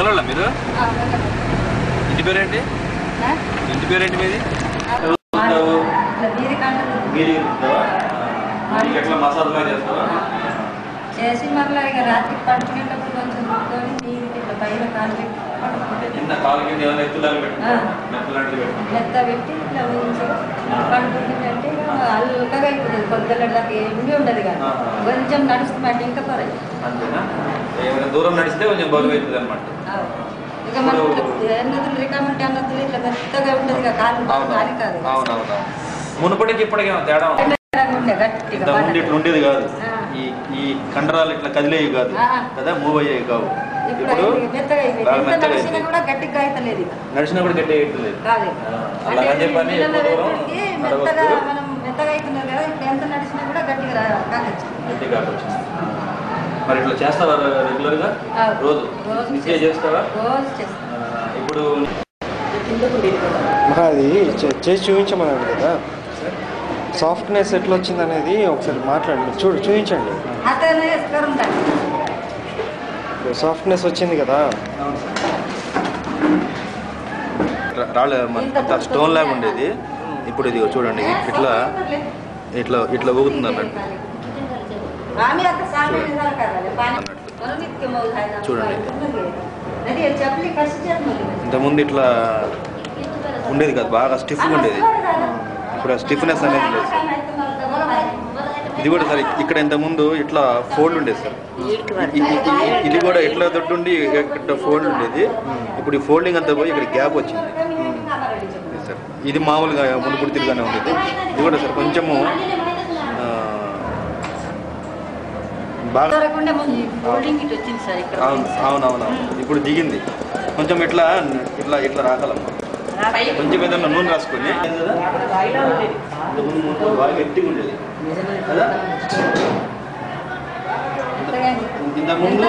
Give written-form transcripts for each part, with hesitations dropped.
మొగల మీరు ఇంటి పేరేంటి ఇంటి పేరేంటి మీది ఎట్లా మసాలా చేస్తావా చేసి మళ్ళీ ఇక రాత్రి పడుకునేటప్పుడు కొంచెం కూర్చొని నీరు ఇట్లా పైన కాలు పెట్టి కింద కాలు కింద ఏమైనా ఎత్తులాగా మెత్త పెట్టి ఇట్లా ఊరించి పడుకుంటుందంటే అల్కగా అయిపోతుంది పొద్దున్న దాకా ఏమి ఉండదు కానీ కొంచెం నడుస్తుందంటే ఇంకా పర్వాలేదు అంతేనా ఏమైనా దూరం నడిస్తే కొంచెం బరువు అవుతుంది అనమాట ఇక మనం ఎన్నదులు రికామెంట్ అన్నదులు ఇట్లా మెత్తగా ఉంటుంది ఇక కాలు కాని కాదు అవునవును మునుపటికి ఇప్పటికేమో తేడా ఉండే గట్టిగా ఇట్లా ఉండేది కాదు ఈ కండరాలు ఇట్లా కదిలేవి కాదు కదా మూవ్ అయ్యేవి కావు ఇప్పుడు నడిచినా కూడా గట్టిగా అవుతలేదు నడిచినా కూడా గట్టిగా అవుతలేదు అలాగని చెప్పని మెత్తగా మనం మెత్తగా అవుతున్నారు కదా ఇప్పుడు ఎంత నడిచినా కూడా గట్టిగా గట్టిగా వచ్చింది మరి ఇట్లా చేస్తావా రెగ్యులర్ గా రోజు నిత్యం చేస్తావా రోజు చేస్తా ఇప్పుడు అది చేసి చూపించమన్నాడు కదా సాఫ్ట్నెస్ ఎట్లా వచ్చింది అనేది ఒకసారి మాట్లాడండి చూపించండి సాఫ్ట్నెస్ వచ్చింది కదా రాళ్ళ స్టోన్ లాగా ఉండేది ఇప్పుడు ఇది చూడండి ఇట్లా ఇట్లా ఇట్లా ఊగుతుంది అన్నట్టు చూడండి ఇంతకుముందు ఇట్లా ఉండేది కాదు బాగా స్టిఫ్గా ఉండేది ఇప్పుడు స్టిఫ్నెస్ అనేది లేదు సార్ ఇది కూడా సార్ ఇక్కడ ఇంతకుముందు ఇట్లా ఫోల్డ్ ఉండేది సార్ ఇది కూడా ఎట్లా దొడ్డుండి ఇట్లా ఫోల్డ్ ఉండేది ఇప్పుడు ఈ ఫోల్డింగ్ అంతా పోయి ఇక్కడ గ్యాప్ వచ్చింది సార్ ఇది మామూలుగా మునుపుడు తిరిగానే ఉండేది ఇది కూడా సార్ కొంచెము బాగా అవునవునవును ఇప్పుడు దిగింది కొంచెం ఇట్లా ఇట్లా ఇట్లా రాగలమ్మా కొంచెం ఏదన్నా నూనె రాసుకొని బాగా గట్టిగా ఉండేది కదా ఇంతకుముందు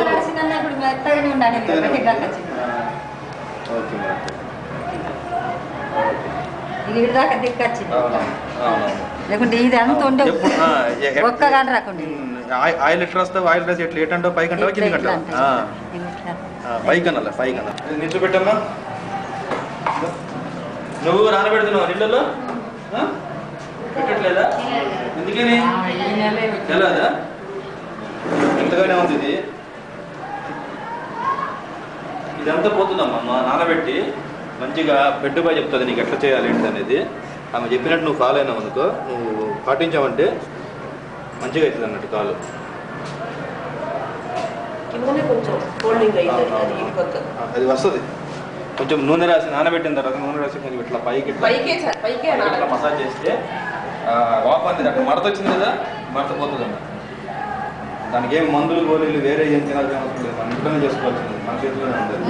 ఓకే దాకా దిక్కొచ్చింది లేకుంటే ఇది అంత ఉండే ఒక్కగాని రాకుండా ఆయిల్ ఎట్లా వస్తావు ఆయిల్ రాసి ఎట్లా ఏటంటావు పైకి అంటావా కింద అంటావా పైకి అనాలి పైకి అనాలి నిద్ర పెట్టమ్మా నువ్వు నానబెడుతున్నావు నీళ్ళలో పెట్టట్లేదా ఎందుకని తెలదా ఎంతగానే ఉంది ఇది ఇదంతా పోతుందమ్మా నానబెట్టి మంచిగా పెట్టుబడి చెప్తుంది నీకు ఎట్లా చేయాలి ఏంటి అనేది ఆమె చెప్పినట్టు నువ్వు ఫాలో అయినావు అనుకో నువ్వు పాటించావంటే మంచిగా అవుతుంది అన్నట్టు కాలు అది వస్తుంది కొంచెం నూనె రాసి నానబెట్టిన తర్వాత నూనె రాసి కొంచెం ఇట్లా పైకి ఇట్లా మసాజ్ చేస్తే వాపు అనేది అక్కడ మడత వచ్చింది కదా మడత పోతుంది అన్న దానికి ఏం మందులు గోళీలు వేరే ఏం తినాల్సిన అవసరం లేదు మన ఇంట్లోనే చేసుకోవాల్సింది మన చేతిలోనే ఉంటుంది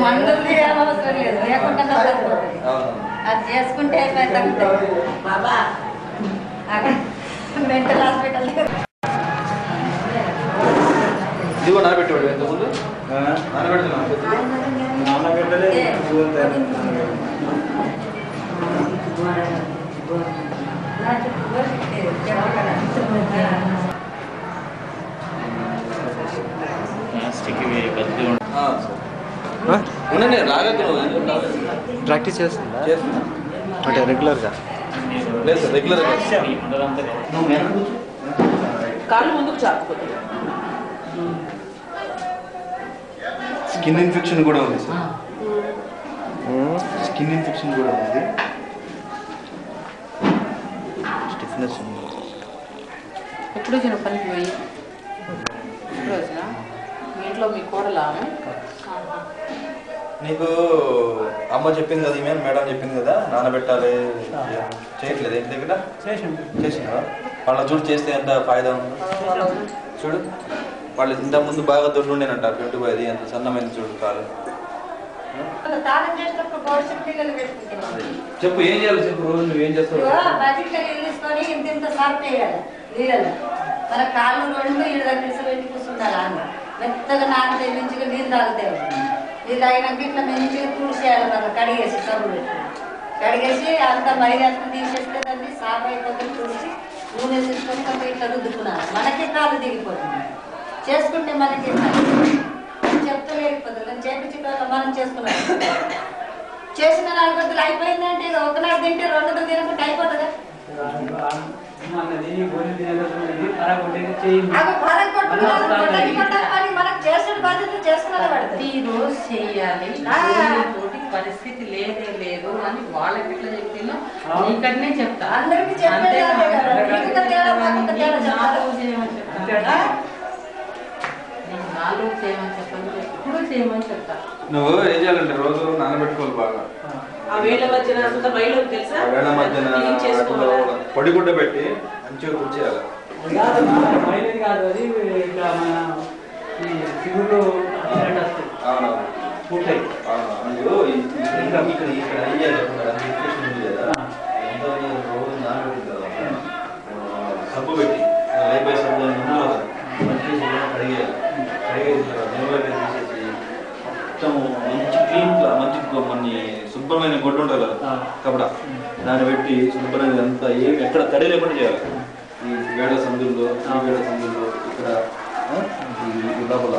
ఇది కూడా నానబెట్టేవాడు ఇంతకుముందు ప్రాక్టీస్ చేస్తుందా అంటే రెగ్యులర్గా లేదు సార్ రెగ్యులర్గా కాళ్ళు ముందుకు చాపుకోండి స్కిన్ ఇన్ఫెక్షన్ కూడా ఉంది సార్ స్కిన్ ఇన్ఫెక్షన్ కూడా ఉంది స్టిఫ్నెస్ ఉంది ఎప్పుడు వచ్చిన పనికి పోయి ఎప్పుడు వచ్చినా మీ ఇంట్లో మీ కోడలా నీకు అమ్మ చెప్పింది కదా ఈమె మేడం చెప్పింది కదా నానబెట్టాలి చేయట్లేదు ఏంటి దగ్గర చేసినా వాళ్ళ చూడు చేస్తే ఎంత ఫాయిదా ఉంది చూడు వాళ్ళు ఇంతకుముందు బాగా దొడ్డు ఉండేనంటారు పెట్టుబడి ఎంత సన్నమైంది చూడు కాలు చెప్పు ఏం చేయాలి చెప్పు రోజు నువ్వేం చేస్తావు మన కాళ్ళు రెండు ఇళ్ళ దగ్గర పెట్టి కూర్చుంటారు అన్న మెత్తగా నానతే మంచిగా నీళ్ళు తాగుతాయి నీళ్ళు తాగినాక ఇట్లా మంచిగా తుడిసేయాలి మనం కడిగేసి సబ్బు పెట్టి కడిగేసి అంత మైదాన్ని తీసేస్తే దాన్ని సాఫ్ అయిపోతుంది తుడిచి నూనె తీసుకొని కొంచెం ఇట్లా రుద్దుకున్నాను మనకే కాలు దిగిపోతుంది చేసుకుంటే మనకి కొంచెం చెప్తే లేకపోతే చేపించి మనం చేసుకున్నాం. చేసిన 4 రోజులు అయిపోయిందంటే ఒకనాడు తింటే 2 రోజులు తినకుండా అయిపోతుందా? మనకు చేసిన బాధ్యత చేసుకున్నదే పడుతుంది. రోజు చెయ్యాలి తోటి పరిస్థితి లేదే లేదు అని వాళ్ళకి ఎట్లా చెప్తున్నా నీకనే చెప్తా. అందరికీ చెప్పేది చేయమని చెప్పండి, ఎప్పుడు చేయమని చెప్తా. నువ్వు ఏం చేయాలంటే రోజు నానబెట్టుకోవాలి బాగా. ఆ వేళ్ళ మధ్యన తెలుసా, వేళ మధ్యన పొడి గుడ్డ పెట్టి మంచిగా కూర్చేయాలి. కాదు అది శివుడు పూర్తయి ఇక్కడ రోజు నానబెట్టిన తర్వాత సబ్బు పెట్టి అయిపోయే సబ్బు ముందులో మంచిగా కడిగేయాలి. కడిగేసిన తర్వాత నిల్వ తీసేసి మొత్తం మంచి క్లీన్గా మంచి మన శుభ్రమైన గొడ్డు ఉంటుంది కదా కపడ, దాన్ని పెట్టి శుభ్రంగా అంతా ఏమి ఎక్కడ తడి లేకుండా చేయాలి. ఈ వేడ సందుల్లో ఇక్కడ వీటి లోపల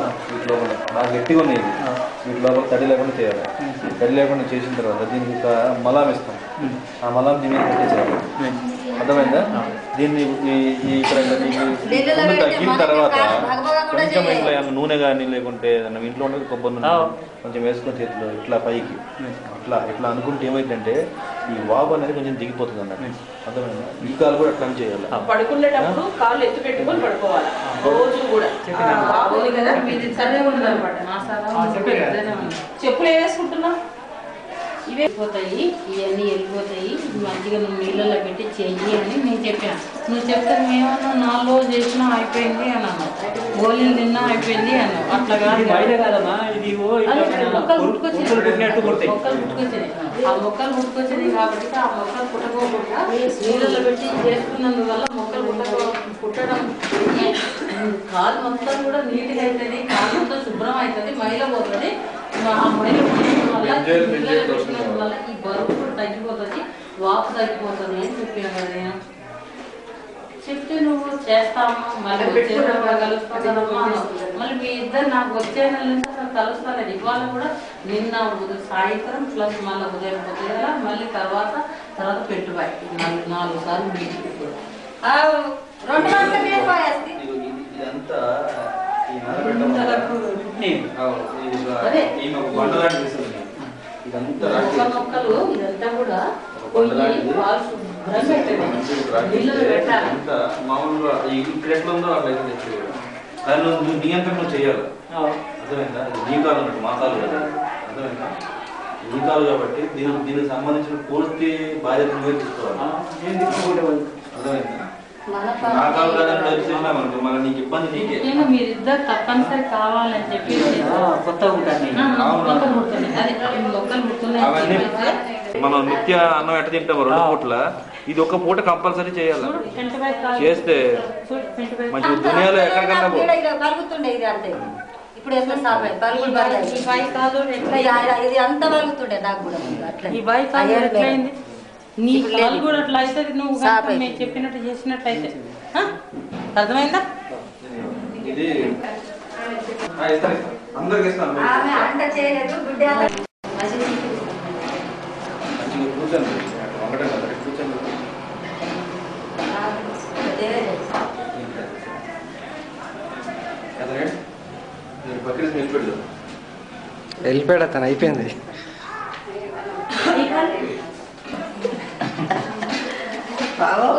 బాగా గట్టిగా ఉన్నాయి. వీటి లోపల తడి లేకుండా చేయాలి. తడి లేకుండా చేసిన తర్వాత దీనికి ఒక మలాం ఇస్తాం. ఆ మలాం దీని మీద పెట్టేసేయాలి. అర్థమైందా? దీన్ని ఇక్కడ తగ్గిన తర్వాత కొంచెం ఇంట్లో నూనె కానీ లేకుంటే ఇంట్లో ఉండదు కొబ్బరి నూనె కొంచెం వేసుకొని చేతిలో ఇట్లా పైకి ఇట్లా అనుకుంటే ఏమైందంటే ఈ వాపు అనేది కొంచెం దిగిపోతుంది అన్నట్టు. అర్థమైందా? ఈ కాలు కూడా అట్లా చేయాలి. పడుకునేటప్పుడు కాళ్ళు ఎత్తు పెట్టుకొని పడుకోవాలి రోజు కూడా. చెప్పులు ఏం వేసుకుంటున్నావు? ఇవే వెళ్ళిపోతాయి, ఇవన్నీ వెళ్ళిపోతాయి, మంచిగా నువ్వు నీళ్ళలో పెట్టి చెయ్యి అని నేను చెప్పాను. నువ్వు చెప్తే మేమన్నా 4 రోజులు చేసినా అయిపోయింది అని అన్నావు, గోళీలు తిన్నా అయిపోయింది అన్నావు. అట్లా కాదు, మొక్కలు పుట్టుకొచ్చినాయి. ఆ మొక్కలు పుట్టుకొచ్చినాయి కాబట్టి ఆ మొక్కలు పుట్టకోకుండా నీళ్ళలో పెట్టి చేసుకున్నందువల్ల మొక్కలు పుట్టడం కాలు మొత్తం కూడా నీట్గా అవుతుంది, కాలు మొత్తం శుభ్రం అవుతుంది, మైల పోతుంది. ఆ మైల పోవడం వల్ల ఈ బరువు కూడా తగ్గిపోతుంది, వాపు తగ్గిపోతుంది అని చెప్పాను కదా నేను. చెప్తే నువ్వు చేస్తామా మళ్ళీ కలుస్తామా, మళ్ళీ మీ ఇద్దరు నాకు వచ్చే నెల నుంచి అసలు కలుస్తాను. ఇవాళ కూడా నిన్న సాయంత్రం ప్లస్ మళ్ళీ ఉదయం పొద్దుగా మళ్ళీ తర్వాత పెట్టుబడి 4 సార్లు మీటింగ్ ఇదంతా మొక్కలు ఇదంతా కూడా మామూలుగా ఇక్కడ ఎట్లా ఉందో అట్లా అయితే తెచ్చేయాలి. కానీ నువ్వు నియంత్రణ చేయాలి. అర్థమైందా? నీ కాలు అన్నట్టు మా కాలు కదా. అర్థమైందా? నీ కాలు కాబట్టి దీనికి సంబంధించిన పూర్తి బాధ్యత నువ్వే తీసుకోవాలి. అర్థమైందా? నా కాలు కాదని వచ్చేసినామనుకో మళ్ళీ నీకు ఇబ్బంది నీకే. మీరిద్దరు తప్పనిసరి కావాలని చెప్పి అవన్నీ మనం నిత్య అన్నం ఎట్ట తింటాము 2 పూట్ల, ఇది 1 పూట కంపల్సరీ చేయాలి. చేస్తే మంచి దునియాలో ఎక్కడికన్నా కలుగుతుండే ఇది అంతే. ఇప్పుడు ఎంత సాపే ఇది అంత కలుగుతుండే నాకు కూడా. నీ కాలు కూడా అట్లా అవుతుంది నువ్వు మేము చెప్పినట్టు చేసినట్టయితే. అర్థమైందా? ఇది అందరికి ఇస్తాను. అంట చేయలేదు గుడ్డ మంచిగా కూర్చొని ఒకటే కూర్చొని వెళ్ళిపోయాడు అతను, అయిపోయింది. బాబు